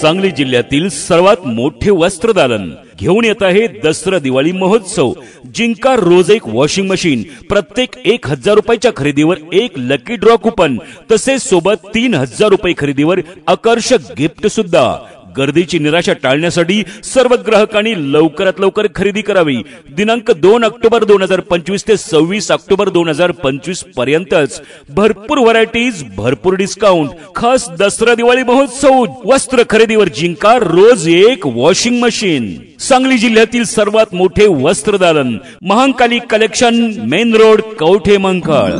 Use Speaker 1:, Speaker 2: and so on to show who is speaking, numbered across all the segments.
Speaker 1: सांगली जिल्ह्यातील सर्वात मोठे वस्त्रदालन घेऊन येत आहे दसरा दिवाळी महोत्सव। जिंका रोज एक वॉशिंग मशीन, प्रत्येक 1000 रुपयाच्या खरेदीवर एक लकी ड्रॉ कुपन, तसेच सोबत 3000 रुपये खरेदीवर आकर्षक गिफ्ट सुद्धा। गर्दीची निराशा टाळण्यासाठी सर्व ग्राहकांनी लवकरात लवकर खरेदी करावी। दिनांक 2 ऑक्टोबर 2025 ते 26 ऑक्टोबर 2025 पर्यंतच भरपूर व्हरायटीज, भरपूर डिस्काउंट। खास दसरा दिवाळी महोत्सव वस्त्र खरेदीवर जिंका रोज एक वॉशिंग मशीन। सांगली जिल्ह्यातील सर्वात मोठे वस्त्रदालन Mahankali collection, main road, Kavathe Mahankal.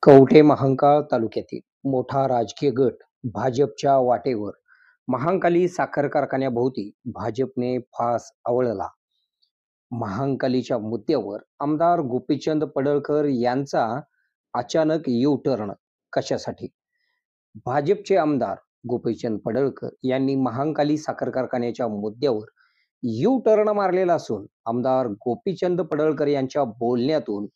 Speaker 2: Kavathe Mahankal तालुक्यातील मोठा राजकीय गट भाजपच्या वाटेवर। महांकाली साखर कारखान्याभोवती भाजपने फास आवळला। महांकालीच्या मुद्द्यावर आमदार गोपीचंद पडळकर यांचा अचानक यू टर्न कशासाठी? भाजपचे आमदार गोपीचंद पडळकर यांनी महांकाली साखर कारखान्याच्या मुद्द्यावर यू टर्न मारलेला असून आमदार गोपीचंद पडळकर यांच्या बोलण्यातून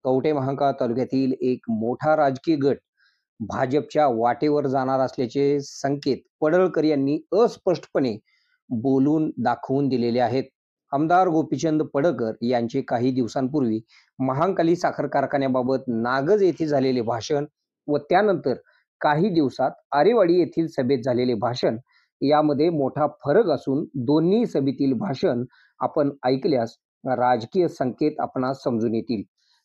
Speaker 2: कवठे महांकाळ तालुक्यातील एक मोठा राजकीय गट भाजपच्या वाटेवर जाणार असल्याचे संकेत पडळकर यांनी अस्पष्टपणे बोलून दाखवून दिलेले आहेत। आमदार गोपीचंद पडळकर यांचे काही दिवसांपूर्वी महांकाली साखर कारखान्याबाबत नागज येथे झालेले भाषण व त्यानंतर काही दिवसात आरेवाडी येथील सभेत झालेले भाषण यामध्ये मोठा फरक असून दोन्ही सभेतील भाषण आपण ऐकल्यास राजकीय संकेत आपणास समजून येतील।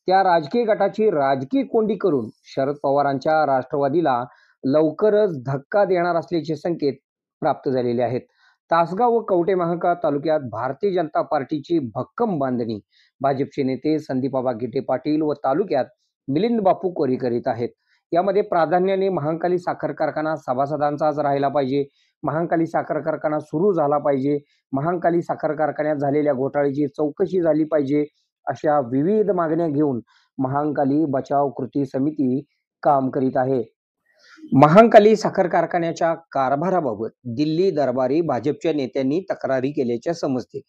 Speaker 2: त्या राजकीय गटाची राजकीय कोंडी करून शरद पवारांच्या राष्ट्रवादीला लवकरच धक्का देणार असल्याचे संकेत प्राप्त झालेले आहेत। तासगाव व कवठे महांकाळ तालुक्यात भारतीय जनता पार्टीची भक्कम बांधणी भाजपचे नेते संदीपबाबा गिटे पाटील व तालुक्यात मिलिंद बापू कोरी करीत आहेत। यामध्ये प्राधान्याने महांकाली साखर कारखाना सभासदांचाच राहिला पाहिजे, महांकाली साखर कारखाना सुरू झाला पाहिजे, महांकाली साखर कारखान्यात झालेल्या घोटाळ्याची चौकशी झाली पाहिजे, अशा विविध मागण्या घेऊन महांकाली बचाव कृती समिती काम करीत आहे। महांकाली साखर कारखान्याच्या कारभाराबाबत दिल्ली दरबारी भाजपच्या नेत्यांनी तक्रारी केल्याचे समजते।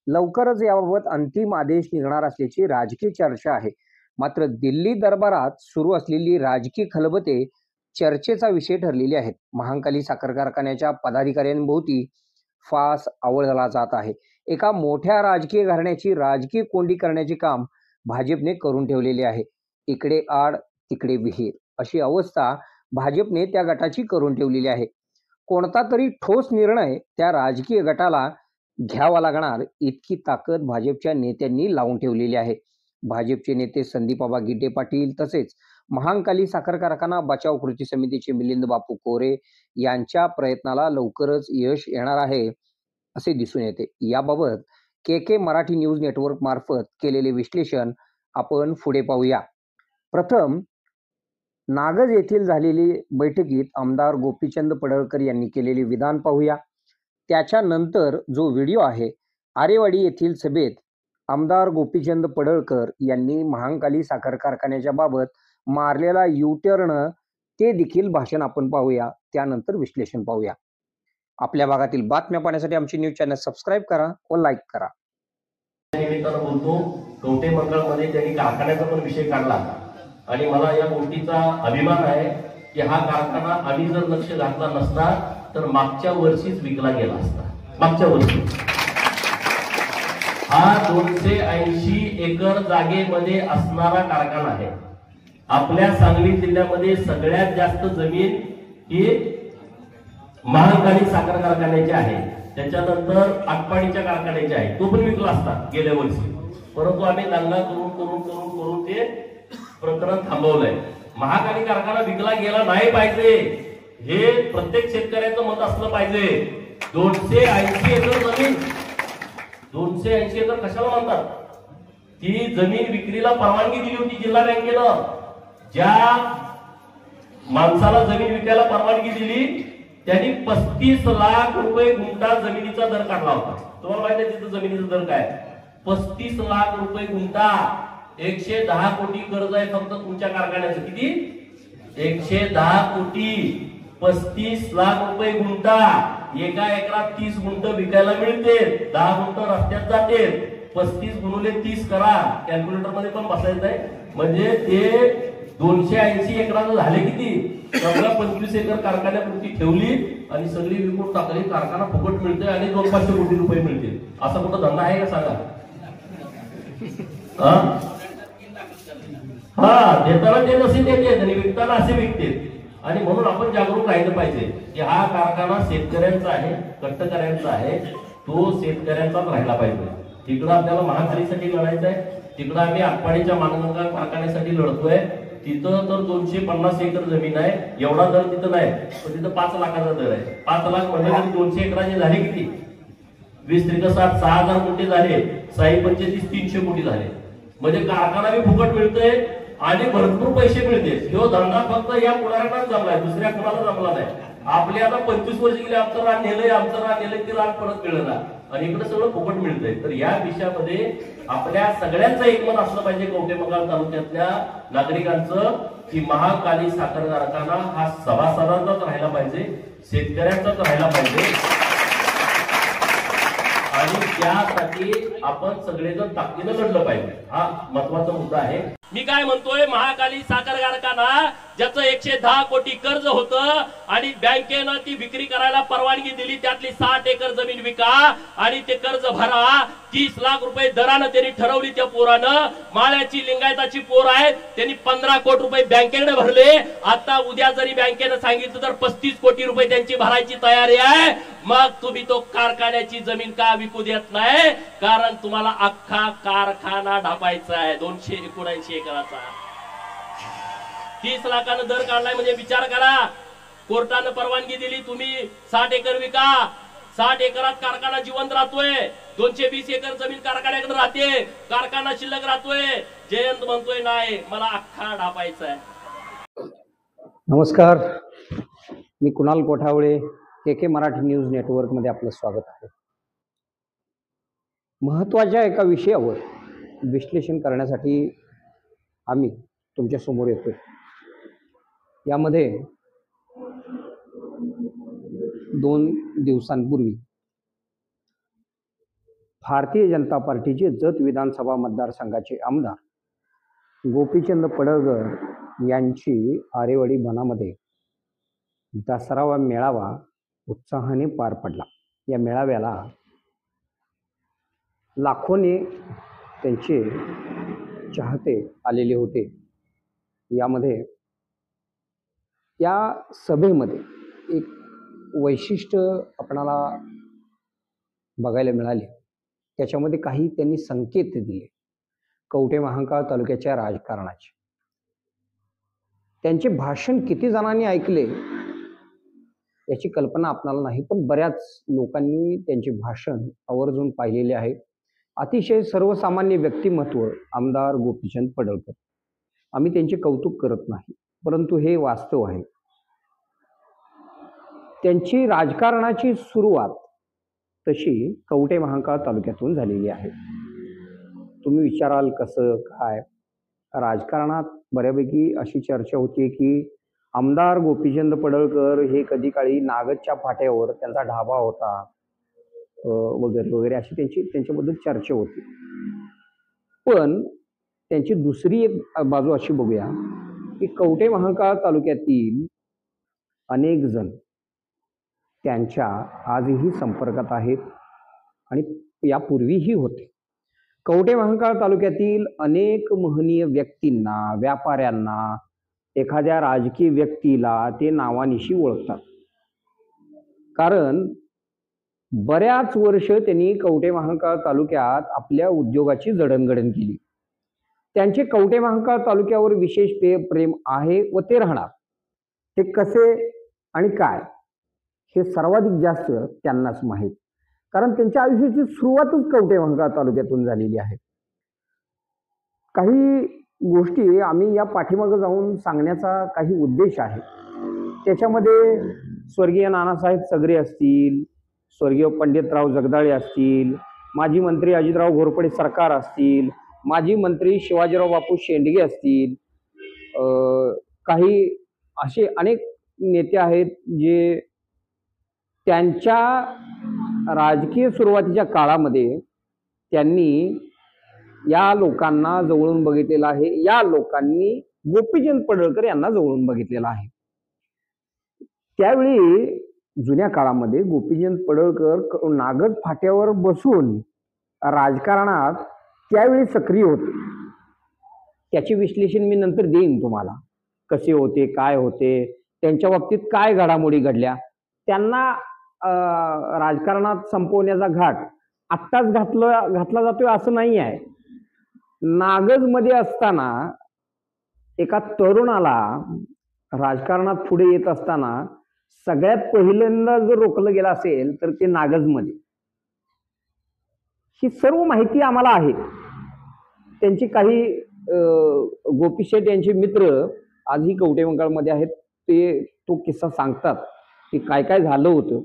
Speaker 2: लवकरच याबाबत अंतिम आदेश निघणार असल्याची राजकीय चर्चा आहे। मात्र दिल्ली दरबारात सुरू असलेली राजकीय खलबते चर्चेचा विषय ठरलेली आहेत। महांकाली साखर कारखान्याच्या पदाधिकाऱ्यांभोवती फास आवळला जात आहे। एका मोठ्या राजकीय घराण्याची राजकीय कोंडी करण्याचे काम भाजपने करून ठेवलेले आहे। इकडे आड तिकडे विहीर अशी अवस्था भाजपने त्या गटाची करून ठेवलेली आहे। कोणता तरी ठोस निर्णय त्या राजकीय गटाला घ्यावा लागणार इतकी ताकद भाजपच्या नेत्यांनी लावून ठेवलेली आहे। भाजपचे नेते संदीपबाबा गिटे पाटील तसेच महांकाली साखर कारखाना बचाव कृती समितीचे मिलिंद बापू कोरे यांच्या प्रयत्नाला लवकरच यश येणार आहे असे दिसून येते। याबाबत के मराठी न्यूज नेटवर्क मार्फत केलेले विश्लेषण आपण पुढे पाहूया। प्रथम नागज येथील झालेली बैठकीत आमदार गोपीचंद पडळकर यांनी केलेले विधान पाहूया। त्याच्यानंतर जो व्हिडिओ आहे आरेवाडी येथील सभेत आमदार गोपीचंद पडळकर यांनी महांकाली साखर कारखान्याच्या बाबत मारलेला यू टर्न ते देखील भाषण आपण पाहूया, त्यानंतर विश्लेषण पाहूया। आपल्या भागातील बातम्या पाहण्यासाठी आमची न्यूज चॅनल सबस्क्राइब करा व लाईक करा।
Speaker 3: बोलतो कवठे महांकाळमध्ये त्यांनी कारखान्याचा पण विषय काढला आणि मला या गोष्टीचा अभिमान आहे की हा कारखाना आम्ही जर लक्ष घातला नसता तर मागच्या वर्षीच विकला गेला असता। मागच्या वर्षी हा 280 एकर जागेमध्ये असणारा कारखाना आहे। आपल्या सांगली जिल्ह्यामध्ये सगळ्यात जास्त जमीन ही महांकाली साखर कारखान्याची आहे, त्याच्यानंतर आटपाडीच्या कारखान्याची आहे। तो पण विकला असता गेल्या वर्षी, परंतु आम्ही दंगा करून ते प्रकरण थांबवलंय। महांकाली कारखाना विकला गेला नाही पाहिजे हे प्रत्येक शेतकऱ्याचं मत असलं पाहिजे। 280 एकर जमीन, 280 एकर कशाला म्हणतात? ती जमीन विक्रीला परवानगी दिली होती जिल्हा बँकेनं। ज्या माणसाला जमीन विकायला परवानगी दिली त्यांनी 35 लाख रुपये गुंठा जमिनीचा दर काढला होता। तुम्हाला माहिती आहे तिथं जमिनीचा दर काय? 35 लाख रुपये गुंठा। 110 कोटी कर्ज आहे फक्त तुमच्या कारखान्याचं। किती? 110 कोटी, 35 लाख रुपये गुंठा। एका एकरात 30 गुंठ विकायला मिळते, 10 गुंठ रस्त्यात जाते। 35 गुणिले 30 करा, कॅल्क्युलेटर मध्ये पण बसायचं आहे। म्हणजे ते 280 एकराचं झाले किती? सगळं 25 एकर कारखान्यापुरती ठेवली आणि सगळी विकून टाकली. कारखाना फुकट मिळतोय आणि 200-500 कोटी रुपये मिळतील. असा कुठं धंदा आहे का सांगा? हा, देताना ते जसे देते आणि विकताना असे विकते. आणि म्हणून आपण जागरूक राहिलं पाहिजे की हा कारखाना शेतकऱ्यांचा आहे, कष्टकऱ्यांचा आहे, तो शेतकऱ्यांचाच राहिला पाहिजे. तिकडं आपल्याला महाखालीसाठी लढायचं आहे, तिकडं आम्ही आटपाडीच्या मानगंगा कारखान्यासाठी लढतोय. तिथं तर 250 एकर जमीन आहे. एवढा दर तिथं नाही, पण तिथं 5 लाखाचा दर आहे. 5 लाख म्हणजे 200 एकराचे झाले किती? 20 त्रिक 60, 6000 कोटी झाले. 6-35 300 कोटी झाले. म्हणजे कारखाना बी फुकट मिळतोय आणि भरपूर पैसे मिळते. तो धंदा फक्त या पुढाऱ्यांनाच जमलाय, दुसऱ्या कुणाला जमला नाही. आपले आता 25 वर्ष गेले, आमचं रान नेलंय की रान परत मिळलं ना, आणि इकडे सगळं फुकट मिळतंय. तर या विषयामध्ये आपल्या सगळ्यांचं एकमत असलं पाहिजे कवठेमहांकाळ तालुक्यातल्या नागरिकांचं की महाकाली साखर कारखाना हा सभासदांचाच राहिला पाहिजे, शेतकऱ्यांचाच राहिला पाहिजे. आणि त्यासाठी आपण सगळेजण ताकदीनं लढलं पाहिजे. हा महत्वाचा मुद्दा आहे. मी काय म्हणतोय, महाकाली साखर कारखाना ज्याचं 110 कोटी कर्ज होतं आणि बँकेनं ती विक्री करायला परवानगी दिली, त्यातली 60 एकर जमीन विका आणि ते कर्ज भरा. 30 लाख रुपये दरानं त्यांनी ठरवली. त्या पोरानं, माळ्याची लिंगायताची पोर आहे, त्यांनी 15 कोटी रुपये बँकेकडे भरले. आता उद्या जरी बँकेनं सांगितलं तर 35 कोटी रुपये त्यांची भरायची तयारी आहे. मग तुम्ही तो कारखान्याची जमीन का विकू देत नाही? कारण तुम्हाला अख्खा कारखाना ढापायचा आहे 279 एकराचा. 30 लाखानं दर काढलाय म्हणजे विचार करा. कोर्टानं परवानगी दिली, तुम्ही 60 एकर विका. 60 एकरात कारखाना जिवंत राहतोय. 220 एकर जमीन कारखान्याकडे राहते, कारखाना शिल्लक राहतोय. जयंत म्हणतोय नाही, मला अख्खा ढापायचा आहे.
Speaker 2: नमस्कार, मी कुणाल कोठावळे, के मराठी न्यूज नेटवर्क मध्ये आपलं स्वागत आहे. महत्त्वाच्या एका विषयावर विश्लेषण करण्यासाठी आम्ही तुमच्या समोर येतोय. यामध्ये 2 दिवसांपूर्वी भारतीय जनता पार्टीचे जत विधानसभा मतदारसंघाचे आमदार गोपीचंद पडळकर यांची आरेवाडी बनामध्ये दसरावा मेळावा उत्साहाने पार पडला. या मेळाव्याला लाखोने त्यांचे चाहते आलेले होते. यामध्ये या सभेमध्ये एक वैशिष्ट्य आपणाला बघायला मिळाले. त्याच्यामध्ये काही त्यांनी संकेत दिले कवठेमहांकाळ तालुक्याच्या राजकारणाचे. त्यांचे भाषण किती जणांनी ऐकले याची कल्पना आपणाला नाही, पण बऱ्याच लोकांनी त्यांचे भाषण आवर्जून पाहिलेले आहे. अतिशय सर्वसामान्य व्यक्तिमत्व आमदार गोपीचंद पडळकर. आम्ही त्यांचे कौतुक करत नाही, परंतु हे वास्तव आहे. त्यांची राजकारणाची सुरुवात तशी कवठेमहांकाळ तालुक्यातून झालेली आहे. तुम्ही विचाराल कसं काय? राजकारणात बऱ्यापैकी अशी चर्चा होती की आमदार गोपीचंद पडळकर हे कधी काळी नागदच्या फाट्यावर त्यांचा ढाबा होता वगैरे वगैरे अशी त्यांच्याबद्दल चर्चा होती. पण त्यांची दुसरी एक बाजू अशी बघूया की कवठेमहांकाळ तालुक्यातील अनेक जण त्यांच्या आजही संपर्कात आहेत आणि यापूर्वीही होते. कवठेमहांकाळ तालुक्यातील अनेक महनीय व्यक्तींना, व्यापाऱ्यांना, एखाद्या राजकीय व्यक्तीला ते नावानिशी ओळखतात. कारण बऱ्याच वर्ष त्यांनी कवठेमहांकाळ तालुक्यात आपल्या उद्योगाची जडणघडण केली. त्यांचे कवठेमहांकाळ तालुक्यावर विशेष प्रेम आहे व ते राहणार. ते कसे आणि काय हे सर्वाधिक जास्त त्यांनाच माहीत, कारण त्यांच्या आयुष्याची सुरुवातच कवठेमहांकाळ तालुक्यातून झालेली आहे. काही गोष्टी आम्ही या पाठीमागे जाऊन सांगण्याचा काही उद्देश आहे. त्याच्यामध्ये स्वर्गीय नानासाहेब सगरे असतील, स्वर्गीय पंडितराव जगदाळे असतील, माजी मंत्री अजितराव घोरपडे सरकार असतील, माजी मंत्री शिवाजीराव बापू शेंडगे असतील, काही असे अनेक नेते आहेत जे त्यांच्या राजकीय सुरुवातीच्या काळामध्ये त्यांनी या लोकांना जवळून बघितलेलं आहे. या लोकांनी गोपीचंद पडळकर यांना जवळून बघितलेलं आहे. त्यावेळी जुन्या काळामध्ये गोपीचंद पडळकर नागद फाट्यावर बसून राजकारणात त्यावेळी सक्रिय होते. त्याचे विश्लेषण मी नंतर देईन तुम्हाला, कसे होते, काय होते, त्यांच्या बाबतीत काय घडामोडी घडल्या. त्यांना राजकारणात संपवण्याचा घाट आत्ताच घातला जातोय असं नाही आहे. नागजमध्ये असताना एका तरुणाला राजकारणात पुढे येत असताना सगळ्यात पहिल्यांदा जर रोखलं गेलं असेल तर ते नागजमध्ये. ही सर्व माहिती आम्हाला आहे. त्यांची काही गोपीशेठ यांचे मित्र आजही कवठेमंकाळमध्ये आहेत. ते तो किस्सा सांगतात की काय काय झालं होतं.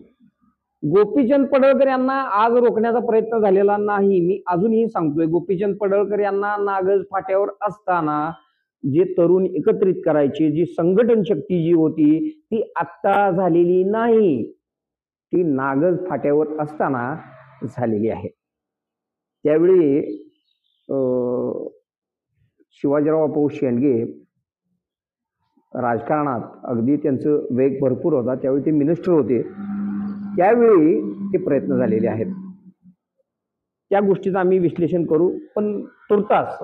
Speaker 2: गोपीचंद पडळकर यांना आज रोखण्याचा प्रयत्न झालेला नाही. मी अजूनही सांगतोय, गोपीचंद पडळकर यांना नागज फाट्यावर असताना जे तरुण एकत्रित करायचे, जी संघटन शक्ती जी होती ती आत्ता झालेली नाही, ती नागज फाट्यावर असताना झालेली आहे. त्यावेळी शिवाजीराव आपाऊ शेंडगे राजकारणात अगदी त्यांचं वेग भरपूर होता. त्यावेळी ते मिनिस्टर होते. त्यावेळी ते प्रयत्न झालेले आहेत. त्या गोष्टीचं आम्ही विश्लेषण करू, पण तुर्तास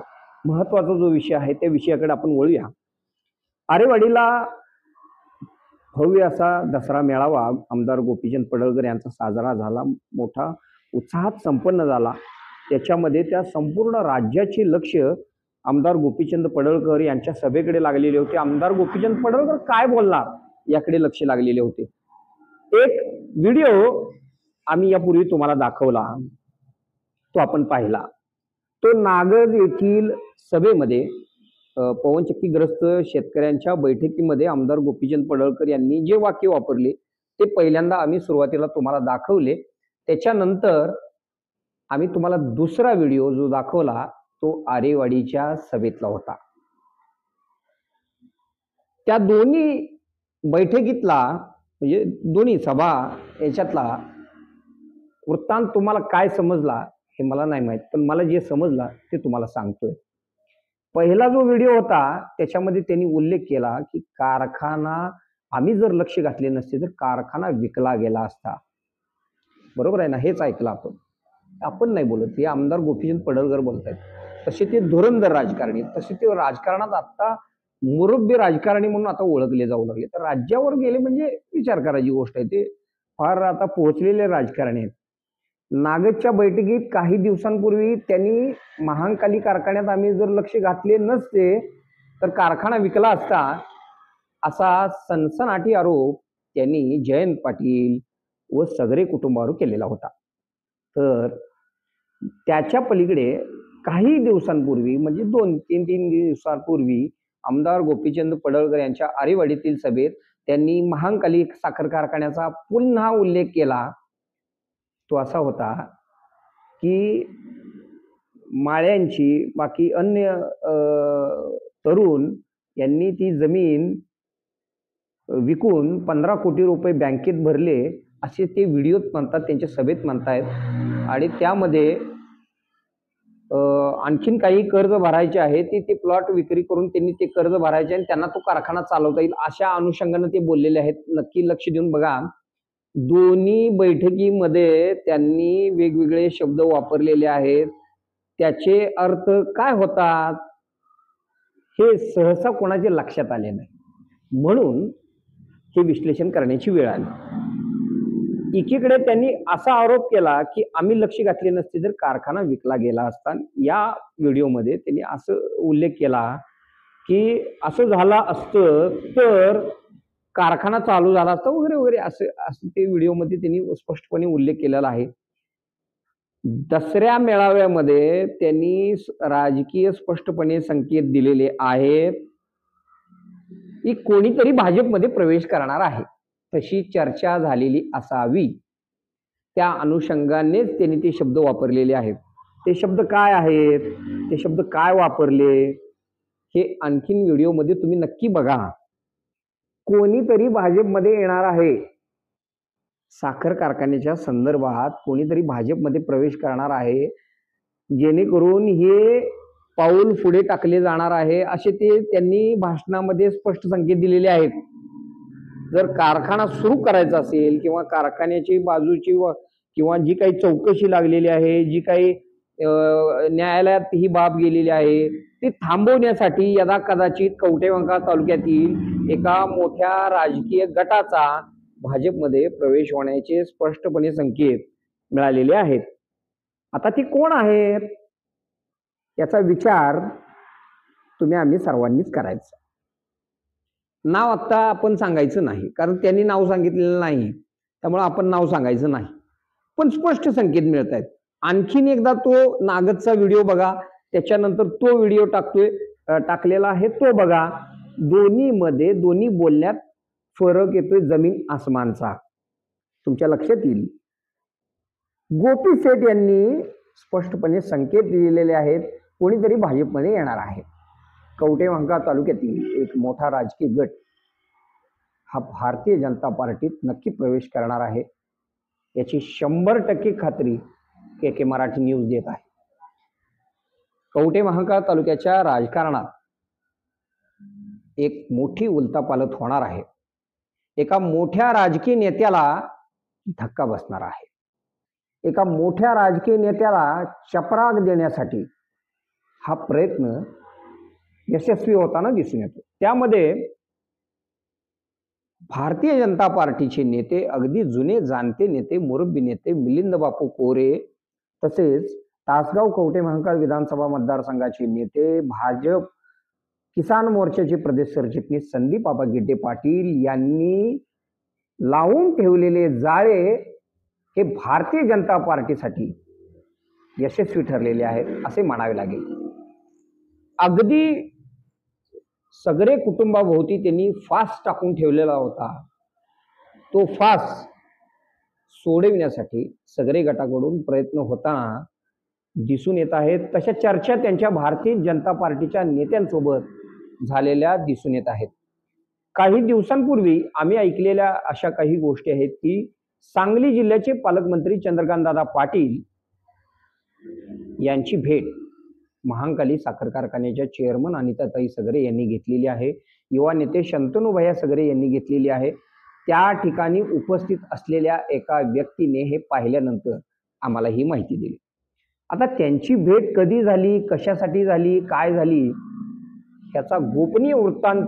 Speaker 2: महत्वाचा जो विषय आहे त्या विषयाकडे आपण वळूया. आरेवाडीला भव्य असा दसरा मेळावा आमदार गोपीचंद पडळकर यांचा साजरा झाला. मोठा उत्साहात संपन्न झाला. त्याच्यामध्ये त्या संपूर्ण राज्याचे लक्ष आमदार गोपीचंद पडळकर यांच्या सभेकडे लागलेले होते. आमदार गोपीचंद पडळकर काय बोलणार याकडे लक्ष लागलेले होते. एक व्हिडिओ आम्ही यापूर्वी तुम्हाला दाखवला, तो आपण पाहिला. तो नागज येथील सभेमध्ये पवनचक्कीग्रस्त शेतकऱ्यांच्या बैठकीमध्ये आमदार गोपीचंद पडळकर यांनी जे वाक्य वापरले ते पहिल्यांदा आम्ही सुरुवातीला तुम्हाला दाखवले. त्याच्यानंतर आम्ही तुम्हाला दुसरा व्हिडिओ जो दाखवला तो आरेवाडीच्या सभेतला होता. त्या दोन्ही बैठकीतला म्हणजे दोन्ही सभा याच्यातला वृत्तांत तुम्हाला काय समजला हे मला नाही माहित, पण मला जे समजला ते तुम्हाला सांगतोय. पहिला जो व्हिडिओ होता त्याच्यामध्ये त्यांनी उल्लेख केला की कारखाना आम्ही जर लक्ष घातले नसते तर कारखाना विकला गेला असता. बरोबर आहे ना? हेच ऐकलं आपण नाही बोलत, हे आमदार गोपीचंद पडळकर बोलत आहेत. तसे ते धुरंधर राजकारणी, तसे ते राजकारणात आता मुरब्बी राजकारणी म्हणून आता ओळखले जाऊ लागले. तर राज्यावर गेले म्हणजे विचार करायची गोष्ट आहे. ते फार आता पोहोचलेले राजकारणी आहेत. नागजच्या बैठकीत काही दिवसांपूर्वी त्यांनी महांकाली कारखान्यात आम्ही जर लक्ष घातले नसते तर कारखाना विकला असता असा सनसनाटी आरोप त्यांनी जयंत पाटील व सगळे कुटुंबावर केलेला होता. तर त्याच्या पलीकडे काही दिवसांपूर्वी म्हणजे 2-3 दिवसांपूर्वी आमदार गोपीचंद पडळकर यांच्या आरेवाडीतील सभेत त्यांनी महांकाली साखर कारखान्याचा पुन्हा उल्लेख केला. तो असा होता की माळ्यांची बाकी अन्य तरुण यांनी ती जमीन विकून 15 कोटी रुपये बँकेत भरले असे ते व्हिडिओत म्हणतात, त्यांच्या सभेत म्हणतायत. आणि त्यामध्ये आणखीन काही कर्ज भरायचे आहे, ते प्लॉट विक्री करून त्यांनी ते कर्ज भरायचे आणि त्यांना तो कारखाना चालवता येईल अशा अनुषंगाने ते बोललेले आहेत. नक्की लक्ष देऊन बघा. दोन्ही बैठकीमध्ये त्यांनी वेगवेगळे शब्द वापरलेले आहेत. त्याचे अर्थ काय होतात हे सहसा कोणाचे लक्षात आले नाही, म्हणून हे विश्लेषण करण्याची वेळ आली. एकीकडे त्यांनी असा आरोप केला की आम्ही लक्ष घातले नसते तर कारखाना विकला गेला असता. या व्हिडिओमध्ये त्यांनी असं उल्लेख केला की असं झालं असतं तर कारखाना चालू झाला असता वगैरे वगैरे असं ते व्हिडिओमध्ये त्यांनी स्पष्टपणे उल्लेख केलेला आहे. दसऱ्या मेळाव्यामध्ये त्यांनी राजकीय स्पष्टपणे संकेत दिलेले आहेत की कोणीतरी भाजपमध्ये प्रवेश करणार आहे, तशी चर्चा झालेली असावी. त्या अनुषंगानेच त्यांनी ते शब्द वापरलेले आहेत. ते शब्द काय आहेत, ते शब्द काय वापरले हे आणखीन व्हिडिओमध्ये तुम्ही नक्की बघा. कोणीतरी भाजपमध्ये येणार आहे, साखर कारखान्याच्या संदर्भात कोणीतरी भाजपमध्ये प्रवेश करणार आहे, जेणेकरून हे पाऊल पुढे टाकले जाणार आहे असे ते त्यांनी भाषणामध्ये स्पष्ट संकेत दिलेले आहेत. जर कारखाना सुरू करायचा असेल किंवा कारखान्याची बाजूची किंवा जी काही चौकशी लागलेली आहे, जी काही न्यायालयात ही बाब गेलेली आहे, ती थांबवण्यासाठी यदा कदाचित कवठेमहांकाळ तालुक्यातील एका मोठ्या राजकीय गटाचा भाजपमध्ये प्रवेश होण्याचे स्पष्टपणे संकेत मिळालेले आहेत. आता ती कोण आहेत याचा विचार आम्ही सर्वांनीच करायचा. नाव आता आपण सांगायचं नाही, कारण त्यांनी नाव सांगितलेलं नाही, त्यामुळे आपण नाव सांगायचं नाही. पण स्पष्ट संकेत मिळत आहेत. आणखीन एकदा तो नागदचा व्हिडिओ बघा, त्याच्यानंतर तो व्हिडिओ टाकलेला आहे तो बघा. दोन्ही बोलण्यात फरक येतोय जमीन आसमानचा. तुमच्या लक्षात येईल. गोपी शेठ यांनी स्पष्टपणे संकेत दिलेले आहेत, कोणीतरी भाजपमध्ये येणार आहे. कवठेमहांकाळ तालुक्यातील एक मोठा राजकीय गट हा भारतीय जनता पार्टीत नक्की प्रवेश करणार आहे, याची 100% खात्री के मराठी न्यूज देत आहे. कवठेमहांकाळ तालुक्याच्या राजकारणात एक मोठी उलथापालथ होणार आहे. एका मोठ्या राजकीय नेत्याला धक्का बसणार आहे. एका मोठ्या राजकीय नेत्याला चपराक देण्यासाठी हा प्रयत्न यशस्वी होताना दिसून येतो. त्यामध्ये भारतीय जनता पार्टीचे नेते, अगदी जुने जाणते नेते, मुरब्बी नेते मिलिंद बापू कोरे, तसेच तासगाव कवठेमहांकाळ विधानसभा मतदारसंघाचे नेते, भाजप किसान मोर्चाचे प्रदेश सरचिटणीस संदीप आबा गिड्डे पाटील यांनी लावून ठेवलेले जाळे हे भारतीय जनता पार्टीसाठी यशस्वी ठरलेले आहेत असे म्हणावे लागेल. अगदी सगळे कुटुंबाभोवती त्यांनी फास टाकून ठेवलेला होता. तो फास सोडविण्यासाठी सगळे गटाकडून प्रयत्न होताना दिसून येत आहेत. तशा चर्चा त्यांच्या भारतीय जनता पार्टीच्या नेत्यांसोबत झालेल्या दिसून येत आहेत. काही दिवसांपूर्वी आम्ही ऐकलेल्या अशा काही गोष्टी आहेत की सांगली जिल्ह्याचे पालकमंत्री चंद्रकांतदादा पाटील यांची भेट महांकाली साखर कारखान्याच्या चेअरमन अनिताताई सगरे यांनी घेतलेली आहे. युवा नेते शंतनूभैया सगरे यांनी घेतलेली आहे. त्या ठिकाणी उपस्थित असलेल्या एका व्यक्तीने हे पाहिल्यानंतर आम्हाला ही माहिती दिली. आता त्यांची भेट कधी झाली, कशासाठी झाली, काय झाली, ह्याचा गोपनीय वृत्तांत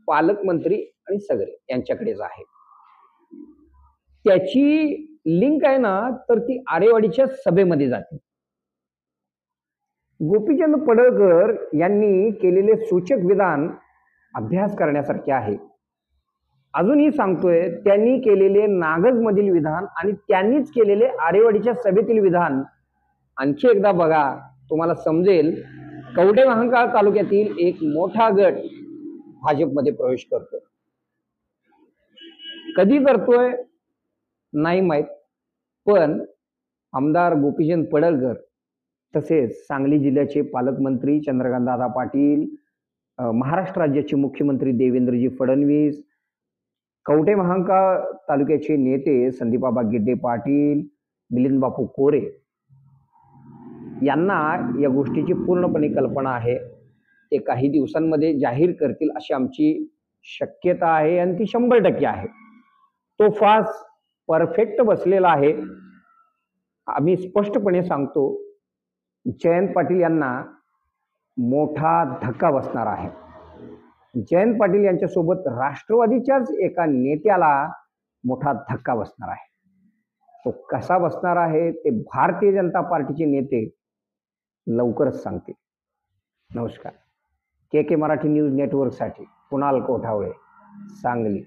Speaker 2: पालकमंत्री आणि सगरे यांच्याकडेच आहे. त्याची लिंक आहे ना, तर ती आरेवाडीच्या सभेमध्ये जाते. गोपीचंद पडळकर यांनी केलेले सूचक विधान अभ्यास करण्यासारखे आहे. अजूनही सांगतोय, त्यांनी केलेले नागज मधील विधान आणि त्यांनीच केलेले आरेवाडीच्या सभेतील विधान आणखी एकदा बघा, तुम्हाला समजेल. कवठेमहांकाळ तालुक्यातील एक मोठा गट भाजपमध्ये प्रवेश करतोय. कधी करतोय नाही माहित, पण आमदार गोपीचंद पडळकर तसेच सांगली जिल्ह्याचे पालकमंत्री चंद्रकांतदादा पाटील, महाराष्ट्र राज्याचे मुख्यमंत्री देवेंद्रजी फडणवीस, कवठेमहांकाळ तालुक्याचे नेते संदीपाबा गिड्डे पाटील, मिलिंद बापू कोरे यांना या गोष्टीची पूर्णपणे कल्पना आहे. ते काही दिवसांमध्ये जाहीर करतील अशी आमची शक्यता आहे आणि ती 100% आहे. तो फास परफेक्ट बसलेला आहे. आम्ही स्पष्टपणे सांगतो, जयंत पाटील यांना मोठा धक्का बसणार आहे. जयंत पाटील यांच्यासोबत राष्ट्रवादीच्याच एका नेत्याला मोठा धक्का बसणार आहे. तो कसा बसणार आहे ते भारतीय जनता पार्टीचे नेते लवकरच सांगतील. नमस्कार. के मराठी न्यूज नेटवर्कसाठी कुणाल कोठावळे, सांगली.